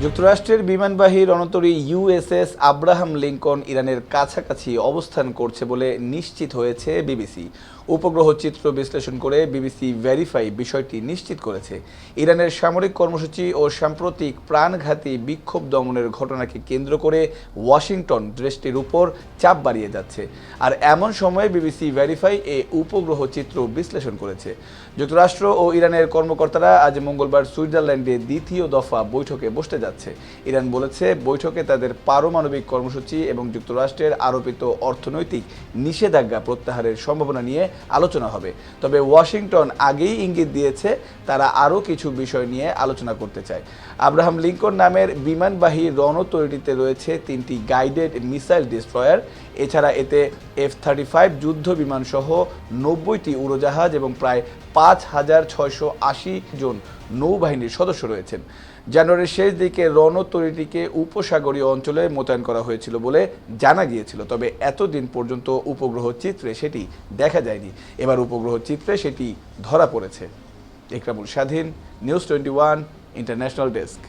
যুক্তরাষ্ট্রের বিমানবাহী রণতরী USS Abraham Lincoln ইরানের কাছাকাছি অবস্থান করছে বলে নিশ্চিত হয়েছে বিবিসি। উপগ্রহ চিত্র বিশ্লেষণ করে বিবিসি ভেরিফাই বিষয়টি নিশ্চিত করেছে। ইরানের সামরিক কর্মসূচি ও সাম্প্রতিক প্রাণঘাতী বিক্ষোভ দমনের ঘটনাকে কেন্দ্র করে ওয়াশিংটন দেশটির উপর চাপ বাড়িয়ে যাচ্ছে। আর এমন সময়ে বিবিসি ভেরিফাই উপগ্রহ চিত্র বিশ্লেষণ করেছে। যুক্তরাষ্ট্র ও ইরানের কর্মকর্তারা আজ মঙ্গলবার সুইজারল্যান্ডে দ্বিতীয় দফা বৈঠকে বসতে যাচ্ছে। ইরান বলেছে বৈঠকে তাদের পারমাণবিক কর্মসূচি এবং যুক্তরাষ্ট্রের আরোপিত অর্থনৈতিক নিষেধাজ্ঞা প্রত্যাহারের সম্ভাবনা নিয়ে আলোচনা হবে। তবে ওয়াশিংটন আগেই ইঙ্গিত দিয়েছে তারা আরও কিছু বিষয় নিয়ে আলোচনা করতে চায়। আব্রাহাম লিঙ্কন নামের বিমানবাহী রণতরীটিতে রয়েছে 3টি গাইডেড মিসাইল ডিস্ট্রয়ার। এছাড়া এতে F-35 যুদ্ধ বিমান সহ 90টি উড়োজাহাজ এবং প্রায় 5,680 জন নৌবাহিনীর সদস্য রয়েছেন। জানুয়ারির শেষ দিকে রণতরীটিকে উপসাগরীয় অঞ্চলে মোতায়েন করা হয়েছিল বলে জানা গিয়েছিল, তবে এতদিন পর্যন্ত উপগ্রহ চিত্রে সেটি দেখা যায়নি। এবার উপগ্রহ চিত্রে সেটি ধরা পড়েছে। ইকরামুল স্বাধীন, নিউজ 21 ইন্টারন্যাশনাল ডেস্ক।